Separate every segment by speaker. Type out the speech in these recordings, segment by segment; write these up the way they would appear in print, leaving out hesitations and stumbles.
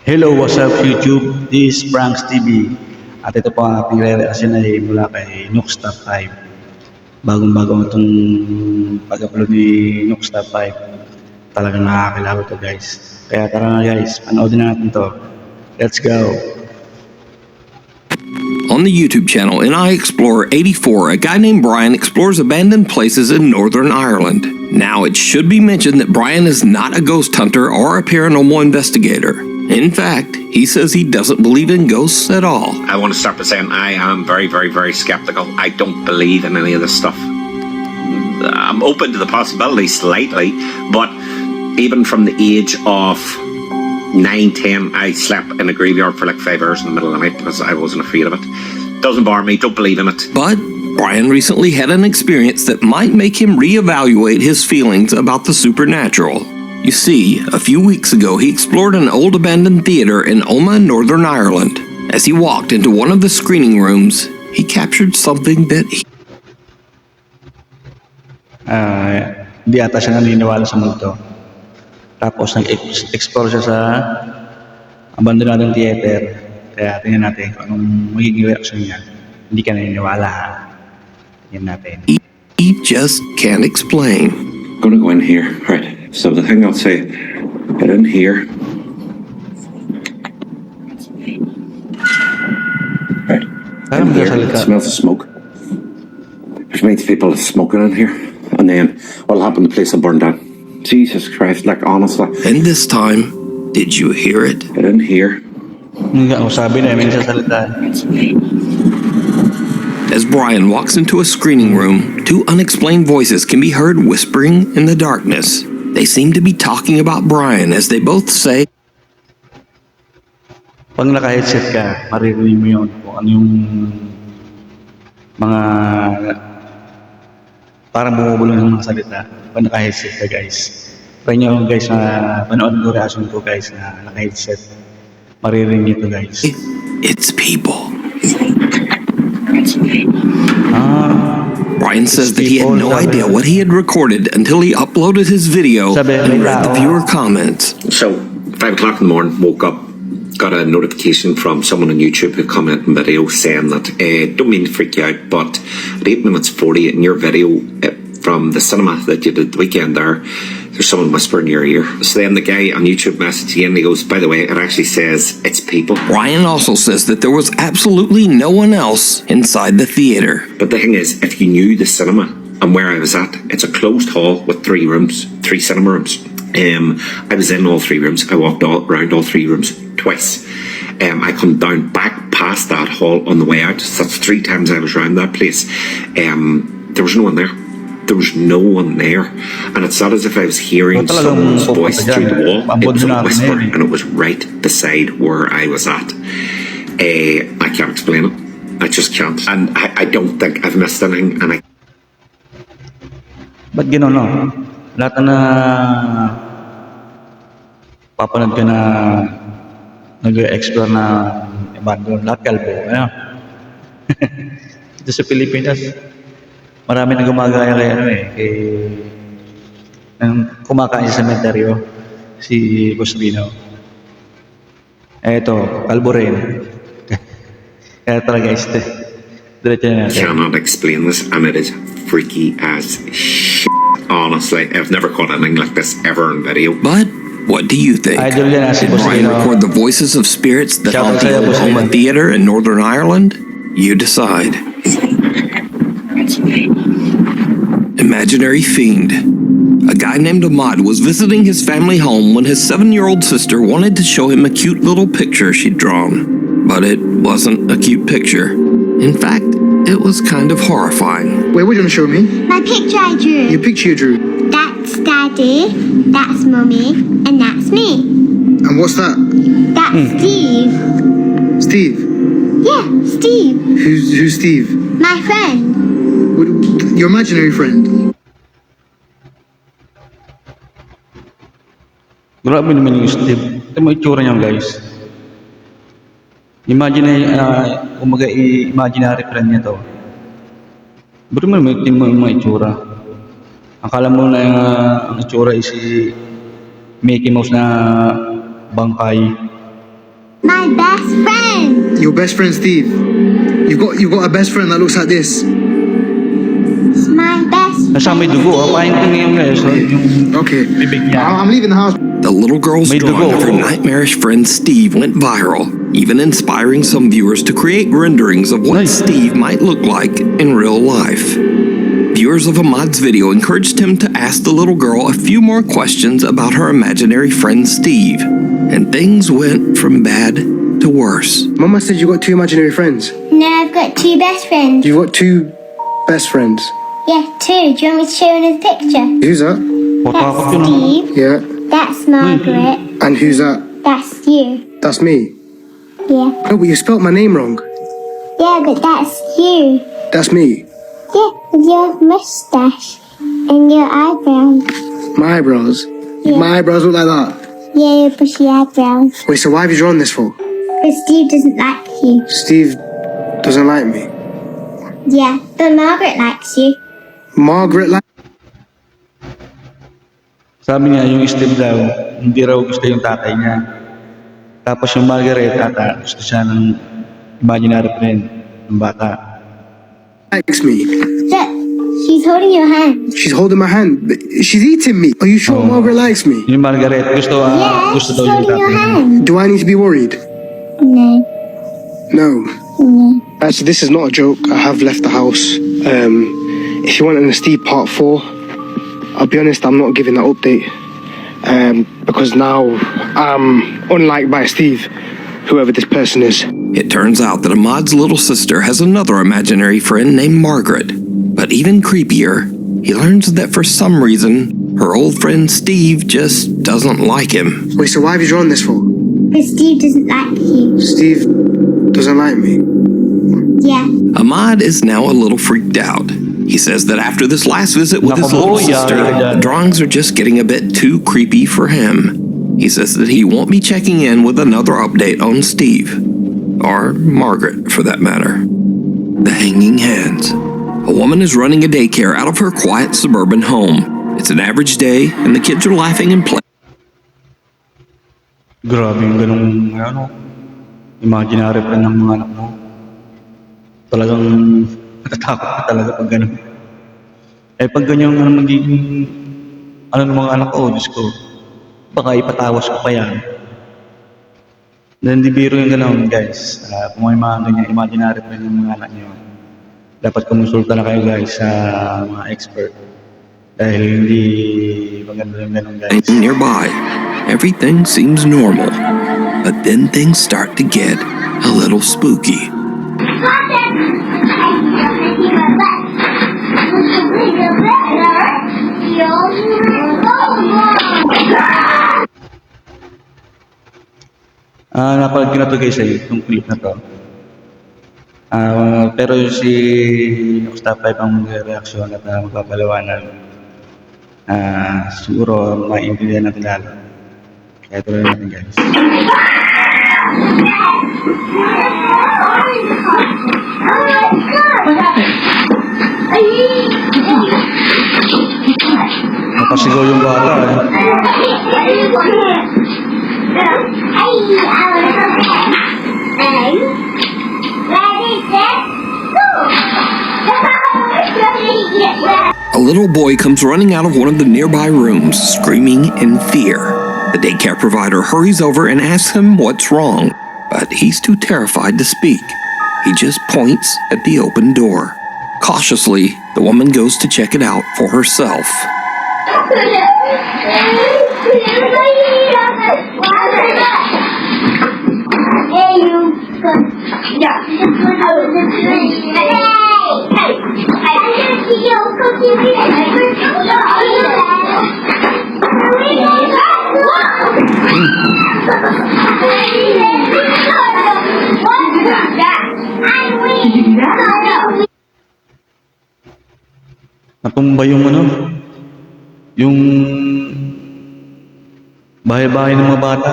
Speaker 1: Hello, what's up YouTube? This is Franks TV. At ito po ang ating re-reaction ay mula kay Nooks Top 5. Bagong-bago itong pag-upload ni Nooks Top 5. Talagang nakakilala to guys. Kaya tara na guys, panoodin na natin to. Let's go!
Speaker 2: On the YouTube channel NI Explorer 84, a guy named Brian explores abandoned places in Northern Ireland. Now, it should be mentioned that Brian is not a ghost hunter or a paranormal investigator. In fact, he says he doesn't believe in ghosts at all.
Speaker 3: I want to start by saying I am very, very, very skeptical. I don't believe in any of this stuff. I'm open to the possibility slightly, but even from the age of 9, 10, I slept in a graveyard for like 5 hours in the middle of the night because I wasn't afraid of it. Doesn't bother me, don't believe in it.
Speaker 2: But Brian recently had an experience that might make him reevaluate his feelings about the supernatural. You see, a few weeks ago he explored an old abandoned theater in Omagh, Northern Ireland. As he walked into one of the screening rooms, he captured something that
Speaker 1: Hindi ata siya naniniwala sa multo. Tapos nag-explore siya sa abandonadong theater. Kaya tingnan natin kung anong magiging reaction niya. Hindi ka naniniwala ha. Tingnan natin.
Speaker 2: he just can't explain.
Speaker 3: I'm going to go in here, right? So the thing I'll say, get in here. Right.
Speaker 1: Parang
Speaker 3: In here,
Speaker 1: magsasalita.
Speaker 3: it smells of smoke. There's many people smoking in here. And then what'll happen, the place will burn down. Jesus Christ, like honestly.
Speaker 2: And this time, did you hear it?
Speaker 3: Get in here.
Speaker 1: Sabi na, may nagsasalita.
Speaker 2: As Brian walks into a screening room, two unexplained voices can be heard whispering in the darkness. They seem to be talking about Brian as they both say,
Speaker 1: Pag naka-headset ka, maririnig mo yun kung ano yung mga parang bumubulong ng mga salita. Pag naka-headset ka guys. Try nyo guys na panood ng reaction ko guys na naka-headset. Maririnig nyo guys.
Speaker 2: "It's people." Brian
Speaker 1: It's
Speaker 2: says that he had
Speaker 1: people,
Speaker 2: no
Speaker 1: sabi.
Speaker 2: idea what he had recorded until he uploaded his video
Speaker 1: Sabi,
Speaker 2: and
Speaker 1: may
Speaker 2: read the
Speaker 1: tao.
Speaker 2: viewer comments.
Speaker 3: So 5 o'clock in the morning, woke up, got a notification from someone on YouTube who commented in video saying that, don't mean to freak you out, but at 8 minutes 40 in your video from the cinema that you did the weekend there's someone whispering in your ear. So then the guy on YouTube messaged again, he goes, by the way, it actually says it's people.
Speaker 2: Brian also says that there was absolutely no one else inside the theater.
Speaker 3: But the thing is, if you knew the cinema and where I was at, it's a closed hall with 3 rooms, 3 cinema rooms. I was in all 3 rooms. I walked around all 3 rooms twice. I come down back past that hall on the way out. So that's 3 times I was around that place. There was no one there. There was no one there. And it's not as if I was hearing
Speaker 1: talagang
Speaker 3: someone's voice
Speaker 1: pupunta
Speaker 3: through
Speaker 1: dyan,
Speaker 3: the wall. It was a
Speaker 1: natin
Speaker 3: whisper,
Speaker 1: eh.
Speaker 3: and it was right beside where I was at. I can't explain it. I just can't. And I don't think I've missed anything. And
Speaker 1: Ba't gano'n no? Lahat na papanood ka na nag-explore na abandon, lahat kalbo. Ano? Dito sa Pilipinas, marami na gumagaya kay ano kay ng kumakain sa cemetery si Busbino. Eto, kalbo rin. Kaya talaga diretso na natin.
Speaker 3: cannot explain this, and it is freaky as shit. Honestly, I've never caught anything like this ever in video.
Speaker 2: But what do you think?
Speaker 1: Idol yan si
Speaker 2: Did Brian
Speaker 1: Busbino.
Speaker 2: record the voices of spirits that
Speaker 1: Shout out
Speaker 2: haunt the
Speaker 1: sa'yo,
Speaker 2: old
Speaker 1: Busbino.
Speaker 2: Omagh Theater in Northern Ireland? You decide. Imaginary fiend. A guy named Ahmad was visiting his family home when his 7-year-old sister wanted to show him a cute little picture she'd drawn. But it wasn't a cute picture. In fact, it was kind of horrifying.
Speaker 4: Wait, what are you going to show me?
Speaker 5: My picture I drew.
Speaker 4: Your picture you drew.
Speaker 5: That's Daddy, that's Mummy, and that's me.
Speaker 4: And what's that?
Speaker 5: That's Steve.
Speaker 4: Steve.
Speaker 5: Yeah, Steve.
Speaker 4: Who's Steve?
Speaker 5: My friend.
Speaker 4: Your imaginary friend.
Speaker 1: Grabe naman yung Steve. Ito mo itsura niya guys. Imaginary friend niya to. Pero mo yung mga itsura. Akala mo na ang itsura is si Mickey Mouse na bangkay.
Speaker 5: My best friend.
Speaker 4: Your best friend Steve. You've got a best friend that looks like this.
Speaker 5: It's my best
Speaker 1: Nasa may dugo, paano ito ngayon guys? So, yung
Speaker 4: Okay.
Speaker 1: bibig niya.
Speaker 4: I'm leaving the house.
Speaker 2: The little girl's
Speaker 1: May
Speaker 2: drawing
Speaker 1: dugo.
Speaker 2: of her nightmarish friend Steve went viral, even inspiring some viewers to create renderings of what
Speaker 1: Nice.
Speaker 2: Steve might look like in real life. Viewers of Ahmad's video encouraged him to ask the little girl a few more questions about her imaginary friend Steve, and things went from bad to worse.
Speaker 4: Mama said you got two imaginary friends.
Speaker 5: No, I've got two best friends.
Speaker 4: You've got two best friends.
Speaker 5: Yeah, two. Do you want me to show you a picture?
Speaker 4: Who's that?
Speaker 1: Potakot
Speaker 5: That's
Speaker 1: yun.
Speaker 5: Steve.
Speaker 4: Yeah.
Speaker 5: That's Margaret.
Speaker 4: And who's that?
Speaker 5: That's you.
Speaker 4: That's me.
Speaker 5: Yeah.
Speaker 4: No, but you spelt my name wrong.
Speaker 5: Yeah, but that's you.
Speaker 4: That's me.
Speaker 5: Yeah, with your mustache and your eyebrows.
Speaker 4: My eyebrows.
Speaker 5: Yeah.
Speaker 4: My eyebrows look like that.
Speaker 5: Yeah, your bushy eyebrows.
Speaker 4: Wait, so why have you drawn this for?
Speaker 5: Because Steve doesn't like you.
Speaker 4: Steve doesn't like me.
Speaker 5: Yeah, but Margaret likes you.
Speaker 4: Margaret like.
Speaker 1: Sabi niya, yung Steve daw, hindi raw gusto yung tatay niya. Tapos yung Margaret, gusto siya ng imaginary friend ng bata.
Speaker 4: Likes me.
Speaker 5: Look, she's holding your hand.
Speaker 4: She's holding my hand. But she's eating me. Are you sure
Speaker 1: Oh.
Speaker 4: Margaret likes me?
Speaker 1: Yung Margaret, gusto
Speaker 5: Yeah,
Speaker 1: gusto
Speaker 5: she's
Speaker 1: daw yung
Speaker 5: holding your
Speaker 1: tatay niya.
Speaker 5: hand.
Speaker 4: Do I need to be worried?
Speaker 5: No,
Speaker 4: No.
Speaker 5: no.
Speaker 4: Actually, this is not a joke. I have left the house. If you want an Steve part 4, I'll be honest, I'm not giving that update. Because now I'm unliked by Steve, whoever this person is.
Speaker 2: It turns out that Ahmad's little sister has another imaginary friend named Margaret. But even creepier, he learns that for some reason, her old friend Steve just doesn't like him.
Speaker 4: Wait, so why have you drawn this for?
Speaker 5: Because Steve doesn't like you.
Speaker 4: Steve doesn't like me.
Speaker 5: Yeah.
Speaker 2: Ahmad is now a little freaked out. He says that after this last visit with his little
Speaker 1: Nakaboya,
Speaker 2: sister, the drawings are just getting a bit too creepy for him. He says that he won't be checking in with another update on Steve. Or Margaret, for that matter. The Hanging Hands. A woman is running a daycare out of her quiet suburban home. It's an average day, and the kids are laughing and playing.
Speaker 1: Grabe yung ganung, imaginary friend ng mga anak mo. Talagang natatakot ka talaga pag ganun. Eh pag ganyan magiging, ng mga anak ko, Diyos ko, baka ipatawas ko pa yan. Hindi biro yung ganun, guys. Kung may mga ganyan imaginary friend ng mga anak nyo, dapat kumonsulta na kayo guys sa mga expert. Dahil hindi maganda yung ganun, guys.
Speaker 2: Nearby, everything seems normal, but then things start to get a little spooky.
Speaker 1: Napanood ko na to guys itong clip na to. Pero si Stop 5 ang reaksyon at magpapaliwanag. Siguro maintindihan natin lalo. Kaya tuloy natin guys. Napasigaw yung bata
Speaker 2: A little boy comes running out of one of the nearby rooms, screaming in fear. The daycare provider hurries over and asks him what's wrong, but he's too terrified to speak. He just points at the open door. Cautiously, the woman goes to check it out for herself.
Speaker 1: Natumba yung yung bahay-bahay ng mga bata.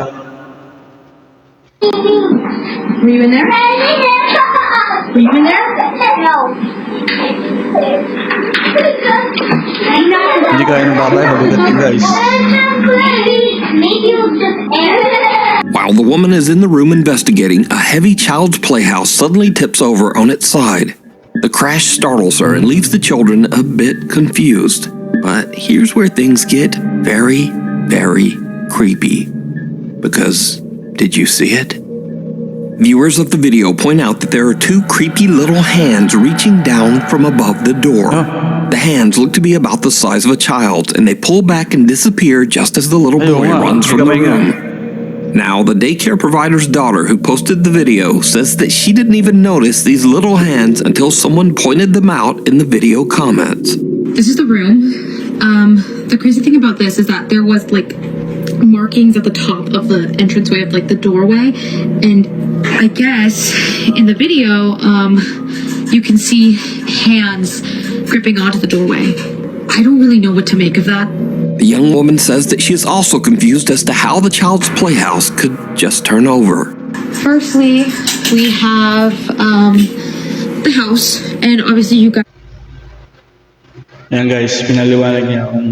Speaker 6: Were you in there? Were you in there?
Speaker 5: No.
Speaker 1: Hindi kaya ng bata, mabigat yun guys.
Speaker 5: Maybe we'll just air it.
Speaker 2: While the woman is in the room investigating, a heavy child's playhouse suddenly tips over on its side. The crash startles her and leaves the children a bit confused. But here's where things get very, very creepy. Because, did you see it? Viewers of the video point out that there are two creepy little hands reaching down from above the door. The hands look to be about the size of a child's, and they pull back and disappear just as the little boy runs from the room. Now, the daycare provider's daughter who posted the video says that she didn't even notice these little hands until someone pointed them out in the video comments.
Speaker 7: This is the room. The crazy thing about this is that there was like markings at the top of the entranceway of like the doorway, and I guess in the video you can see hands gripping onto the doorway. I don't really know what to make of that.
Speaker 2: The young woman says that she is also confused as to how the child's playhouse could just turn over.
Speaker 7: Firstly, we have the house, and obviously you guys.
Speaker 1: Ayan guys, pinaliwanag niya kung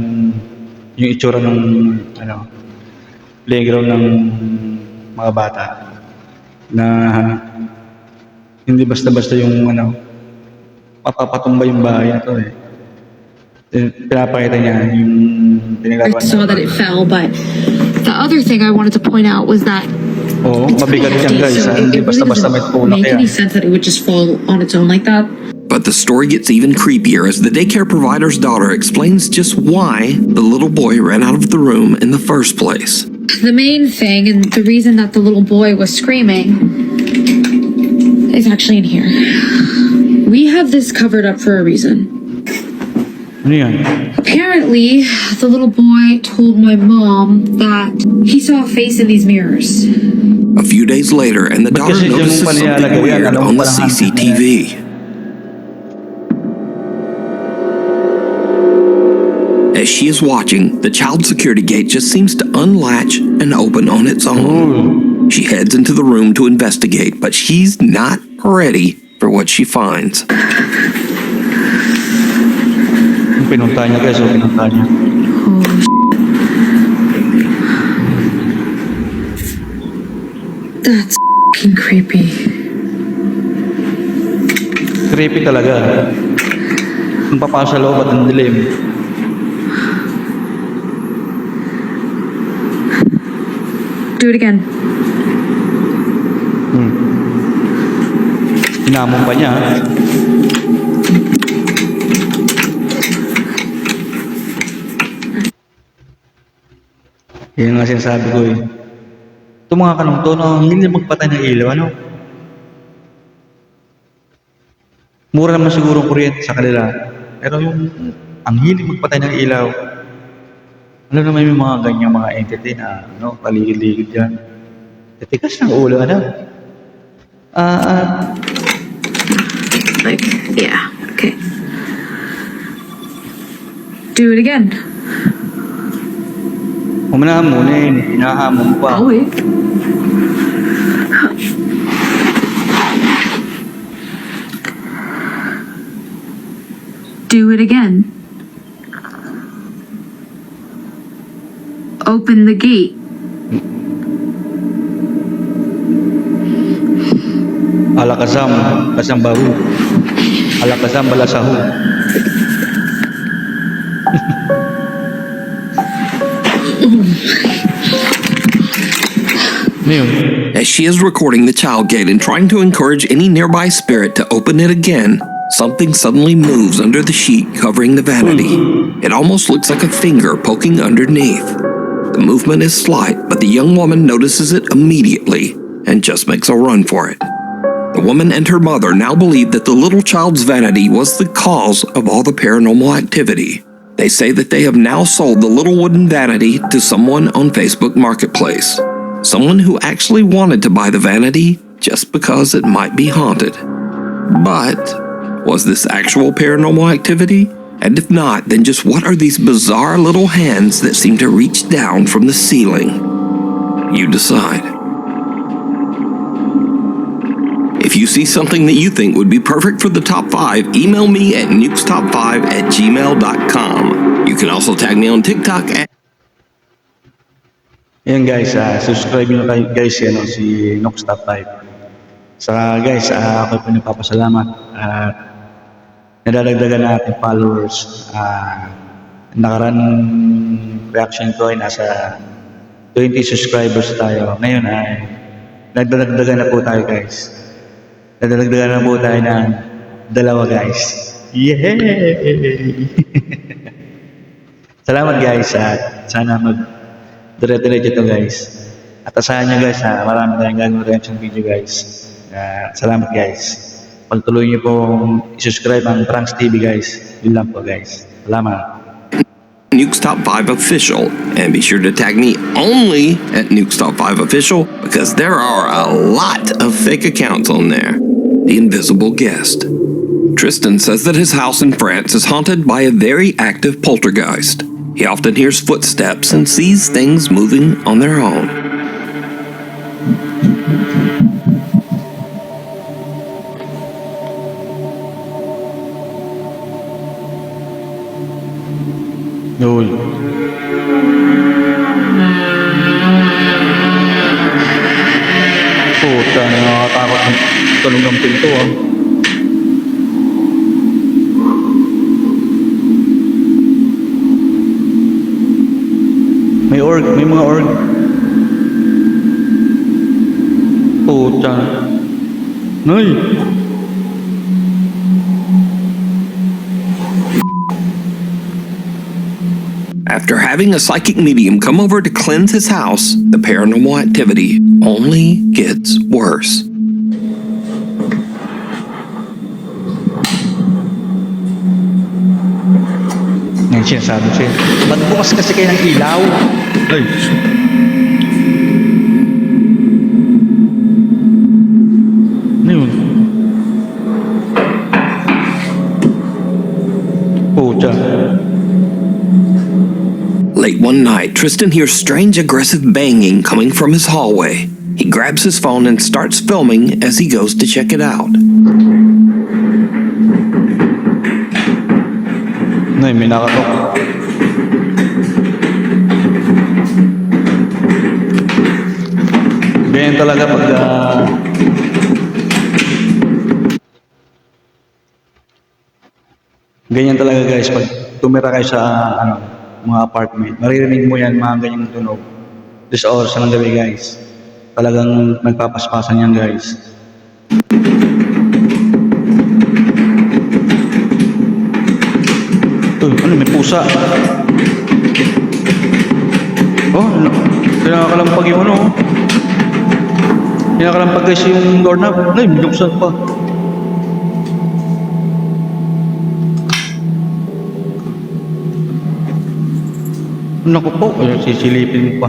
Speaker 1: yung itsura ng playground ng mga bata na hindi basta-basta yung mapapatumba yung bahay na to eh. Pinapakita niya yung pinagagawa
Speaker 7: I saw that it fell, but the other thing I wanted to point out was that
Speaker 1: Oo,
Speaker 7: it's
Speaker 1: mabigat yan guys.
Speaker 7: so
Speaker 1: Hindi
Speaker 7: it really
Speaker 1: basta-basta may
Speaker 7: doesn't
Speaker 1: tulak
Speaker 7: make
Speaker 1: yan.
Speaker 7: any sense that it would just fall on its own like that.
Speaker 2: But the story gets even creepier as the daycare provider's daughter explains just why the little boy ran out of the room in the first place.
Speaker 7: The main thing and the reason that the little boy was screaming is actually in here. We have this covered up for a reason.
Speaker 1: Ano yan?
Speaker 7: Apparently, the little boy told my mom that he saw a face in these mirrors.
Speaker 2: A few days later, and the daughter
Speaker 1: kasi dyan
Speaker 2: notices
Speaker 1: mo
Speaker 2: something
Speaker 1: panilalagay yan,
Speaker 2: weird
Speaker 1: alam mo
Speaker 2: on the
Speaker 1: palang hanggang
Speaker 2: CCTV. As she is watching, the child security gate just seems to unlatch and open on its own. She heads into the room to investigate, but she's not ready for what she finds.
Speaker 1: Yung pinunta niya guys, pinunta niya.
Speaker 7: That's f***ing creepy.
Speaker 1: Creepy talaga. Nung papasok sa loob at ang dilim.
Speaker 7: Do it again.
Speaker 1: Hinamon pa niya. Yan nga sinasabi ko eh. Itong mga kanong to, hindi magpatay ng ilaw, ano? Mura naman siguro ang kuryente sa kanila. Pero yung ang hilig magpatay ng ilaw, alam naman yung mga ganyang mga entity na paligid-ligid dyan. Titikas ng ulo, ano?
Speaker 7: Like, yeah, okay. Do it again.
Speaker 1: Humanahamunin, hinahamon pa.
Speaker 7: I'll wait. Do it again. Open the gate.
Speaker 1: Alakasam, kasambahu. Alakasam, balasahu.
Speaker 2: As she is recording the child gate and trying to encourage any nearby spirit to open it again, something suddenly moves under the sheet covering the vanity. It almost looks like a finger poking underneath. The movement is slight, but the young woman notices it immediately and just makes a run for it. The woman and her mother now believe that the little child's vanity was the cause of all the paranormal activity. They say that they have now sold the little wooden vanity to someone on Facebook Marketplace. Someone who actually wanted to buy the vanity just because it might be haunted. But was this actual paranormal activity? And if not, then just what are these bizarre little hands that seem to reach down from the ceiling? You decide. If you see something that you think would be perfect for the top 5, email me at nukestop5@gmail.com. You can also tag me on TikTok at
Speaker 1: Ayan guys, subscribe nyo kayo guys si Nox Top 5. Saka guys, ako po nagpapasalamat at nadadagdagan natin followers. Nakaraan reaction ko ay nasa 20 subscribers tayo. Ngayon ay nagdadagdagan na po tayo guys. Nadadagdagan na po tayo ng 2 guys. Yay! Salamat guys at sana dire-diretso ito guys. At asahan nyo guys marami tayong gagawin reaction video guys. Salamat guys. Pagtuloy nyo pong i-subscribe ang Pranks TV guys. Yun lang po guys. Salamat.
Speaker 2: Nukes Top 5 Official, and be sure to tag me only at Nukes Top 5 Official because there are a lot of fake accounts on there. The Invisible Guest. Tristan says that his house in France is haunted by a very active poltergeist. He often hears footsteps and sees things moving on their own.
Speaker 1: Yun. Puta, nakakatakot ng tulong ng pinto May mga org. Puta. Nay.
Speaker 2: After having a psychic medium come over to cleanse his house, the paranormal activity only gets worse.
Speaker 1: Ngayon sinasabi siya. Ba't bukas kasi kayo ng ilaw? Ay. Ano yun? Puta.
Speaker 2: Late one night, Tristan hears strange aggressive banging coming from his hallway. He grabs his phone and starts filming as he goes to check it out.
Speaker 1: Nay, may nakatok. Ganyan talaga pag ganyan talaga guys pag tumira kayo sa mga apartment. Maririnig mo yan mga ganyang tunog. This oras ng gabi guys. Talagang nagpapaspasan yan guys. Ano, may pusa. Oh, kinakalampag yung kinakalampag guys yung doorknob. Ay, binuksan pa. Naku po, sisilipin mo pa.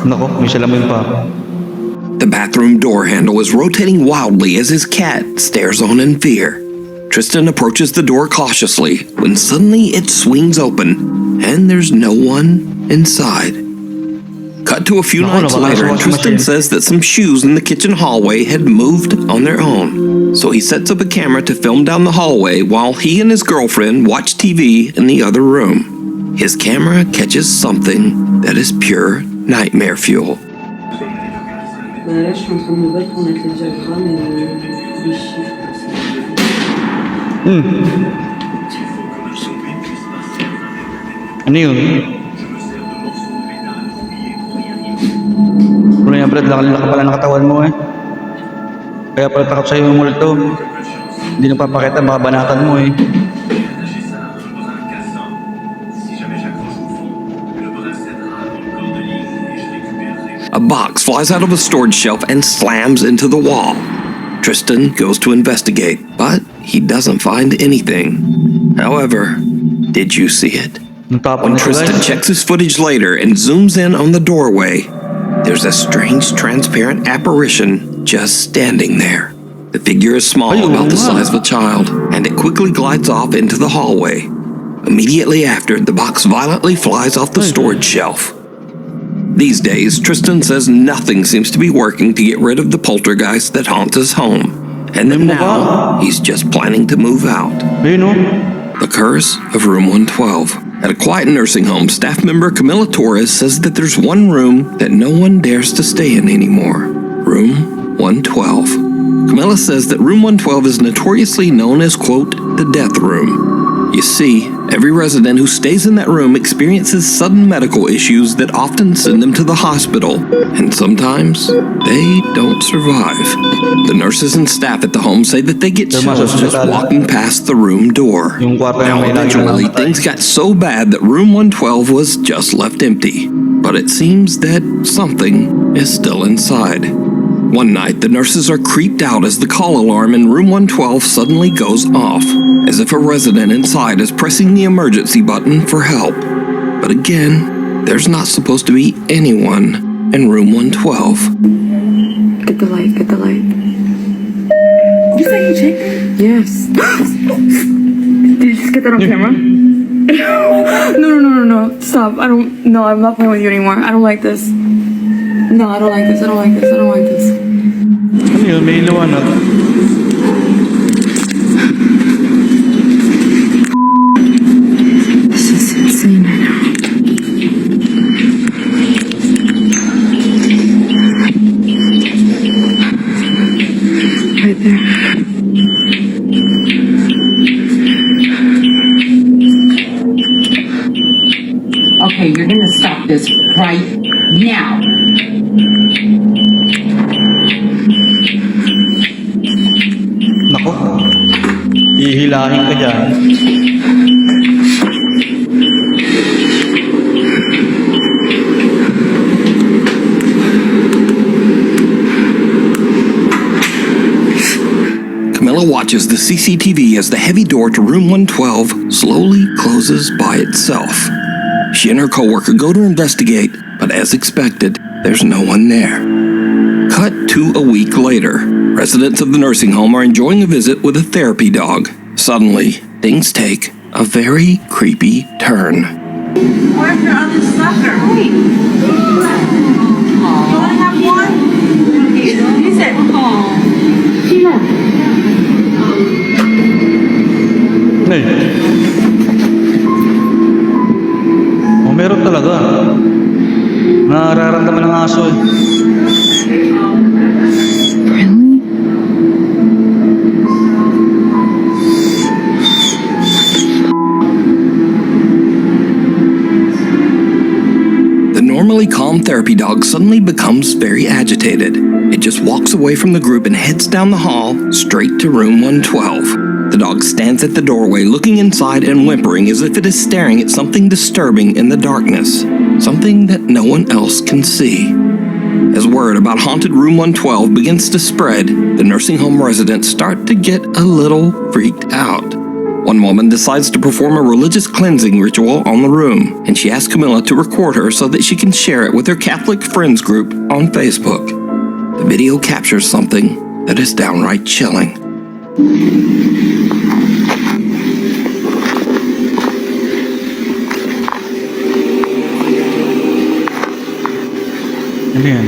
Speaker 1: Nako, may salamin pa.
Speaker 2: The bathroom door handle is rotating wildly as his cat stares on in fear. Tristan approaches the door cautiously when suddenly it swings open and there's no one inside. Cut to a few nights later, and Tristan says that some shoes in the kitchen hallway had moved on their own. So he sets up a camera to film down the hallway while he and his girlfriend watch TV in the other room. His camera catches something that is pure nightmare fuel.
Speaker 8: Là, je suis en train de me battre pour mettre le diagramme et les chiffres.
Speaker 1: Ano yun? Wala yan, Brad. Laki pala ng katawan mo eh. Kaya pala takot sa'yo yung multo. Hindi na papakita, baka banatan mo eh.
Speaker 2: A box flies out of a storage shelf and slams into the wall. Tristan goes to investigate, but he doesn't find anything. However, did you see it? When Tristan checks his footage later and zooms in on the doorway, there's a strange transparent apparition just standing there. The figure is small, about the size of a child, and it quickly glides off into the hallway. Immediately after, the box violently flies off the storage shelf. These days, Tristan says nothing seems to be working to get rid of the poltergeist that haunts his home. And then now, he's just planning to move out.
Speaker 1: Ayun o.
Speaker 2: The Curse of Room 112. At a quiet nursing home, staff member Camila Torres says that there's one room that no one dares to stay in anymore. Room 112. Camila says that Room 112 is notoriously known as, quote, the death room. You see, every resident who stays in that room experiences sudden medical issues that often send them to the hospital, and sometimes they don't survive. The nurses and staff at the home say that they get chills just walking past the room door. Now, eventually, things got so bad that Room 112 was just left empty, but it seems that something is still inside. One night, the nurses are creeped out as the call alarm in Room 112 suddenly goes off, as if a resident inside is pressing the emergency button for help. But again, there's not supposed to be anyone in Room 112.
Speaker 8: Get the light, get the light. You say chick? Yes. Did you just get that on camera? No. Stop. I'm not playing with you anymore. I don't like this. No, I don't like this. I don't like this. I don't like this.
Speaker 1: Ano yun? May liwanag.
Speaker 8: This is insane right now. Right there.
Speaker 9: Okay, you're gonna stop this right now.
Speaker 1: Nako. Ihilahin ka dyan.
Speaker 2: Camilla watches the CCTV as the heavy door to Room 112 slowly closes by itself. She and her coworker go to investigate, but as expected, there's no one there. Cut to a week later. Residents of the nursing home are enjoying a visit with a therapy dog. Suddenly, things take a very creepy turn.
Speaker 6: Where's your other sucker? Wait. You only have one? He said,
Speaker 1: Hey. Oh, meron talaga. Nararamdaman ng aso eh.
Speaker 2: The normally calm therapy dog suddenly becomes very agitated. It just walks away from the group and heads down the hall straight to Room 112. The dog stands at the doorway looking inside and whimpering as if it is staring at something disturbing in the darkness, something that no one else can see. As word about haunted Room 112 begins to spread, the nursing home residents start to get a little freaked out. One woman decides to perform a religious cleansing ritual on the room, and she asks Camilla to record her so that she can share it with her Catholic friends group on Facebook. The video captures something that is downright chilling.
Speaker 1: Ano yan?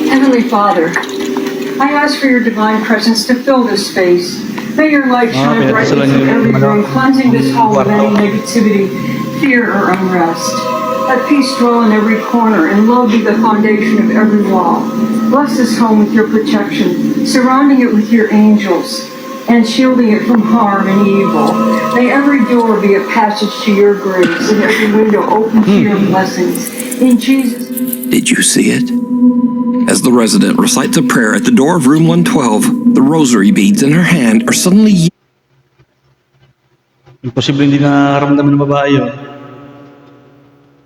Speaker 10: Heavenly Father, I ask for your divine presence to fill this space. May your light shine brightly through every room, cleansing this hall of any negativity, fear, or unrest. Let peace dwell in every corner, and love be the foundation of every wall. Bless this home with your protection, surrounding it with your angels, and shielding it from harm and evil. May every door be a passage to your grace, and every window open to your blessings. In Jesus' name.
Speaker 2: Did you see it? As the resident recites a prayer at the door of Room 112, the rosary beads in her hand are suddenly
Speaker 1: Imposible hindi nararamdaman ng babae yun.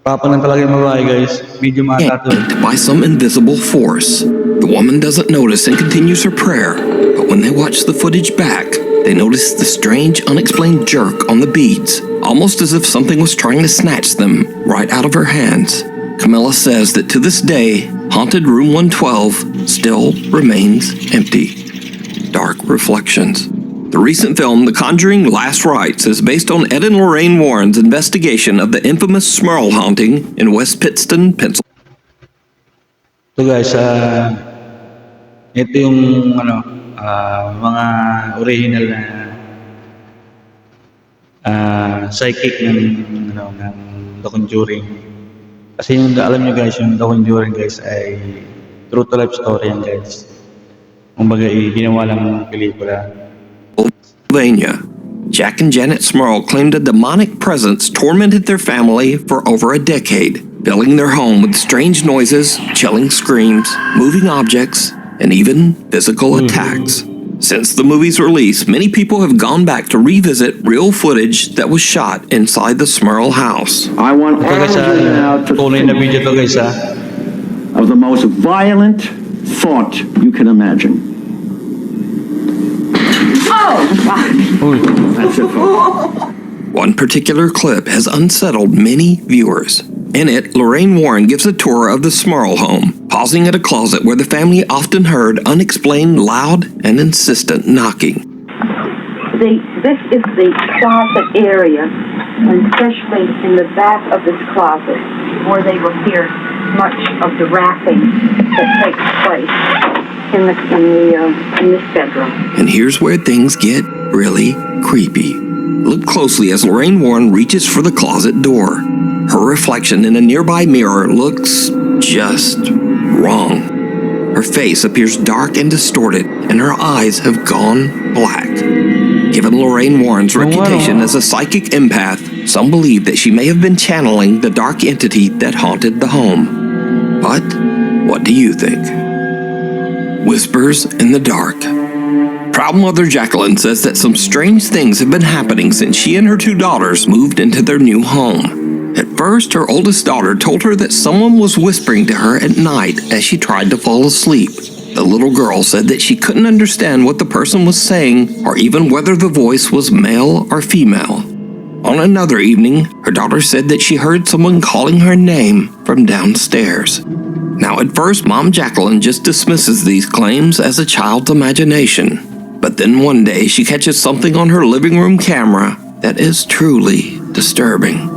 Speaker 1: Papa lang talaga yung babae, guys. Medyo mata to.
Speaker 2: yanked by some invisible force. The woman doesn't notice and continues her prayer, but when they watch the footage back, they notice the strange, unexplained jerk on the beads, almost as if something was trying to snatch them right out of her hands. Camilla says that to this day, haunted Room 112 still remains empty. Dark reflections. The recent film, The Conjuring Last Rites, is based on Ed and Lorraine Warren's investigation of the infamous Smurl haunting in West Pittston, Pennsylvania.
Speaker 1: So guys, ito yung mga original na psychic ng The Conjuring. Kasi yung alam nyo guys, yung The Conjuring guys ay true to life story yan guys. Kumbaga ginawa lang ng pelikula.
Speaker 2: Jack and Janet Smurl claimed a demonic presence tormented their family for over a decade, filling their home with strange noises, chilling screams, moving objects, and even physical attacks. Since the movie's release, many people have gone back to revisit real footage that was shot inside the Smurl house.
Speaker 11: I want all of you now to think of the most violent thought you can imagine. That's it, folks.
Speaker 2: One particular clip has unsettled many viewers. In it, Lorraine Warren gives a tour of the Smurl home, pausing at a closet where the family often heard unexplained loud and insistent knocking.
Speaker 12: This is the closet area, and especially in the back of this closet, where they will hear much of the rapping that takes place in this bedroom.
Speaker 2: And here's where things get really creepy. Look closely as Lorraine Warren reaches for the closet door. Her reflection in a nearby mirror looks just wrong. Her face appears dark and distorted, and her eyes have gone black. Given Lorraine Warren's reputation as a psychic empath, some believe that she may have been channeling the dark entity that haunted the home. But what do you think? Whispers in the dark. Proud mother Jacqueline says that some strange things have been happening since she and her two daughters moved into their new home. At first, her oldest daughter told her that someone was whispering to her at night as she tried to fall asleep. The little girl said that she couldn't understand what the person was saying or even whether the voice was male or female. On another evening, her daughter said that she heard someone calling her name from downstairs. Now, at first, Mom Jacqueline just dismisses these claims as a child's imagination. But then one day, she catches something on her living room camera that is truly disturbing.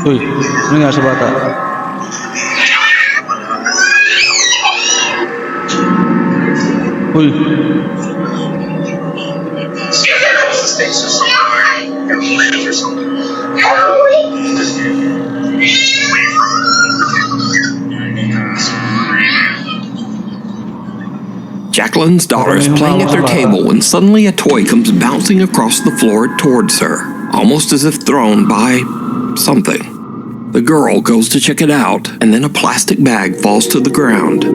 Speaker 1: Uy, ano nga sa bata? Uy.
Speaker 2: Jacqueline's daughter is playing at their table when suddenly a toy comes bouncing across the floor towards her, almost as if thrown by something. The girl goes to check it out, and then a plastic bag falls to the ground.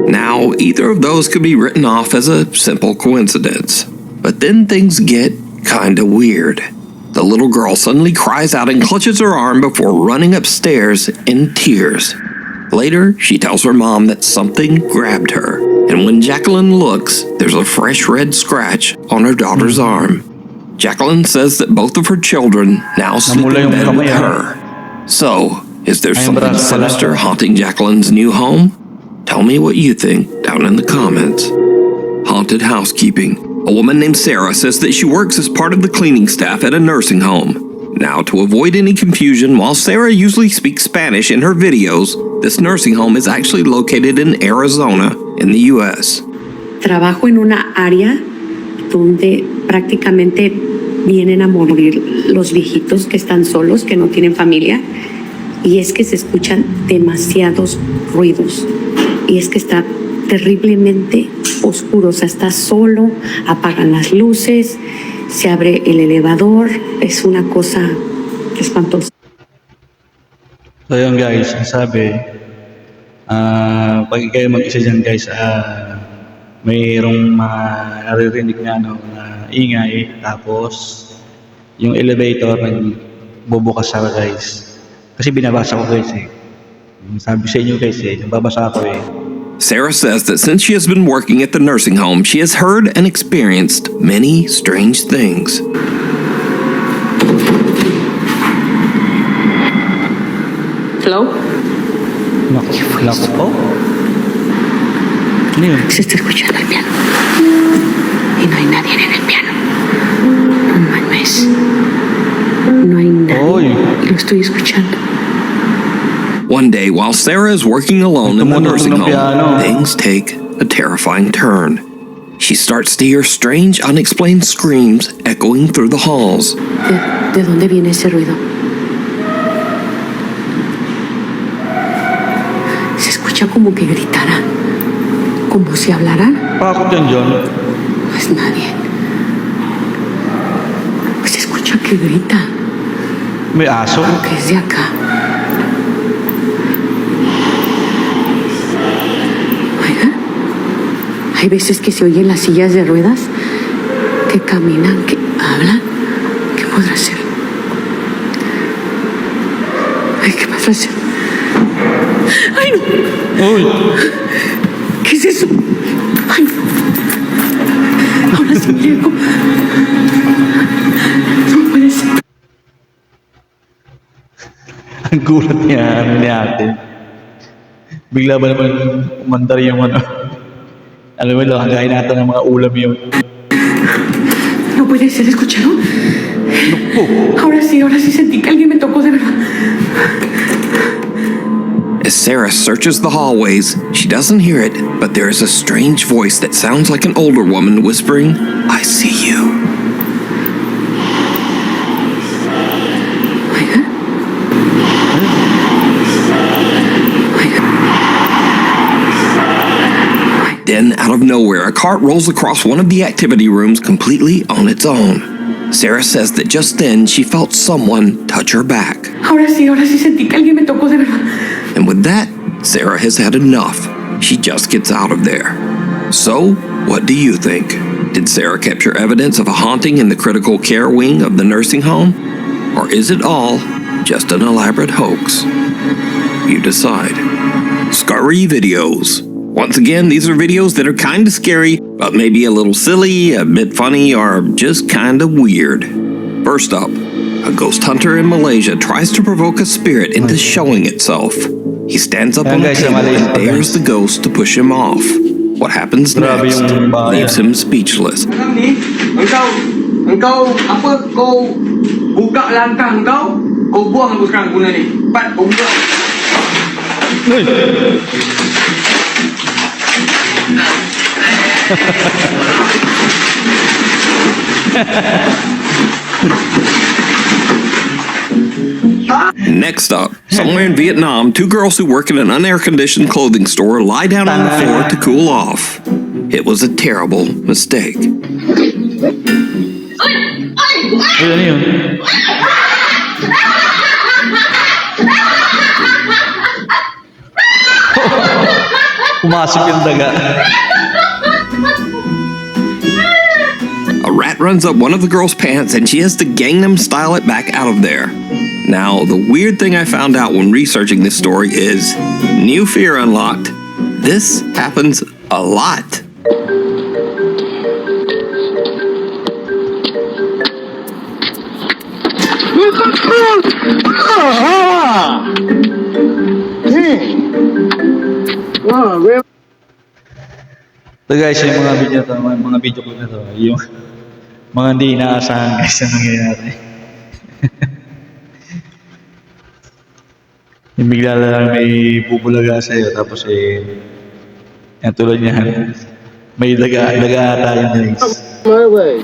Speaker 2: Now, either of those could be written off as a simple coincidence. But then things get kinda weird. The little girl suddenly cries out and clutches her arm before running upstairs in tears. Later, she tells her mom that something grabbed her, and when Jacqueline looks, there's a fresh red scratch on her daughter's arm. Jacqueline says that both of her children now sleep in bed with her. So, is there something sinister haunting Jacqueline's new home? Tell me what you think down in the comments. Haunted housekeeping. A woman named Sarah says that she works as part of the cleaning staff at a nursing home. Now, to avoid any confusion, while Sarah usually speaks Spanish in her videos, this nursing home is actually located in Arizona, in the U.S.
Speaker 13: Trabajo en una área donde prácticamente vienen a morir los viejitos que están solos, que no tienen familia, y es que se escuchan demasiados ruidos, y es que está terriblemente oscuro, o sea, está solo, apagan las luces, se abre el elevador, es una cosa espantosa.
Speaker 1: So yun guys, sabi, pag kayo mag-isa dyan guys, mayroong naririnig na ingay, tapos yung elevator nagbubukas sa guys. Kasi binabasa ko guys eh. Sabi sa inyo guys eh, nababasa ako eh.
Speaker 2: Sarah says that since she has been working at the nursing home, she has heard and experienced many strange things.
Speaker 13: Hello?
Speaker 1: Naku po. Ano yun?
Speaker 13: Se está escuchando el piano. Y no hay nadie en el piano. No mames. No hay nadie. Lo estoy escuchando.
Speaker 2: One day, while Sarah is working alone in the nursing home, things take a terrifying turn. She starts to hear strange, unexplained screams echoing through the halls.
Speaker 13: ¿De dónde viene ese ruido? Se escucha como que gritara. Como si hablaran. No es nadie. Pues se escucha que grita.
Speaker 1: May aso?
Speaker 13: Creo que es de acá. Oiga, hay veces que se oyen las sillas de ruedas que caminan, que hablan. ¿Qué podrá ser? Ay, ¿qué podrá ser? ¡Ay, no!
Speaker 1: Uy.
Speaker 13: ¿Qué es eso? ¡Ay, no! Ahora sí me llego. No puede ser.
Speaker 1: Ang gulat niya, ano ni ate. Bigla ba naman umandar yung ano. Alam mo, kagaya natin ng mga ulam yun.
Speaker 13: No puede ser, ¿escucharon? Ahora sí sentí que alguien me tocó de verdad.
Speaker 2: As Sarah searches the hallways, she doesn't hear it, but there is a strange voice that sounds like an older woman whispering, "I see you." Then, out of nowhere, a cart rolls across one of the activity rooms completely on its own. Sarah says that just then she felt someone touch her back.
Speaker 13: Ahora sí sentí que alguien me tocó de verdad.
Speaker 2: And with that, Sarah has had enough. She just gets out of there. So, what do you think? Did Sarah capture evidence of a haunting in the critical care wing of the nursing home? Or is it all just an elaborate hoax? You decide. Scary videos. Once again, these are videos that are kind of scary, but maybe a little silly, a bit funny, or just kind of weird. First up, a ghost hunter in Malaysia tries to provoke a spirit into showing itself. He stands up on the table and dares the ghost to push him off. What happens next leaves him speechless.
Speaker 14: Engkau apa kau buka langkah kau buang aku sekarang guna ni. Cepat kau buang.
Speaker 2: Next up, somewhere in Vietnam, two girls who work at an unair-conditioned clothing store lie down on the floor to cool off. It was a terrible mistake.
Speaker 1: Pumasok yung daga.
Speaker 2: A rat runs up one of the girls' pants and she has to Gangnam Style it back out of there. Now, the weird thing I found out when researching this story is, new fear unlocked. This happens a lot.
Speaker 1: So guys, yung mga video to, mga video ko na to, yung mga hindi inaasahan guys na nangyayari. Yung bigla lang may bubulaga sa'yo, tapos yan tulad niyan, may daga ata yung guys.
Speaker 14: My leg.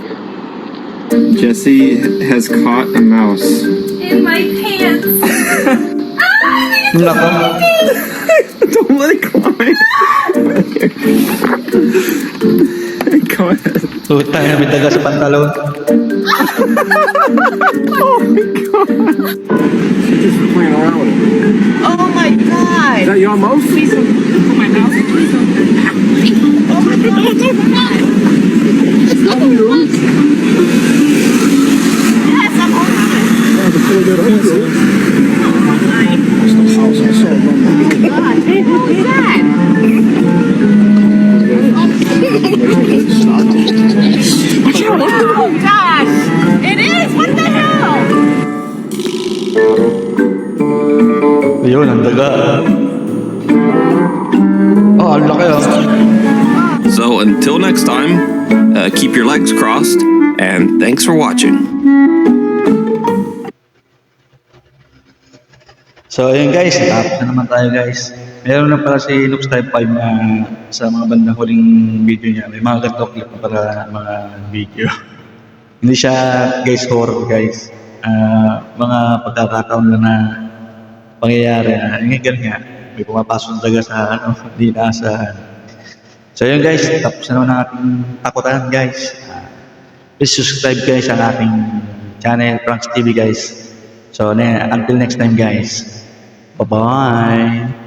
Speaker 14: Jesse has caught a mouse.
Speaker 6: In my pants.
Speaker 1: Nako.
Speaker 14: Don't let it climb. Go ahead.
Speaker 1: Tutang na may daga sa pantalon.
Speaker 14: Oh my god. She's just playing around with it.
Speaker 6: Oh my god.
Speaker 14: Is that your mouse?
Speaker 6: Please don't put my mouse. Please don't. Oh my god. It's not a mouse. Yes, I'm over it.
Speaker 14: That's a pretty good answer.
Speaker 6: Oh my god. What was that?
Speaker 1: Ayun, ang daga. Oh, ang laki oh.
Speaker 2: So until next time, keep your legs crossed, and thanks for watching.
Speaker 1: So ayun guys, tapos na naman tayo guys. Meron na pala si Lux Type 5 na sa mga bandang huling video niya. May mga ganito clip na para mga video. Hindi siya guys horror guys. Mga pagkakataon na pangyayari. Yung ganyan nga, may pumapasok na talaga sa di naasahan. So yun guys, tapos na naman ang ating takutan guys. Please subscribe guys sa ating channel, Pranks TV guys. So until next time guys. Bye-bye.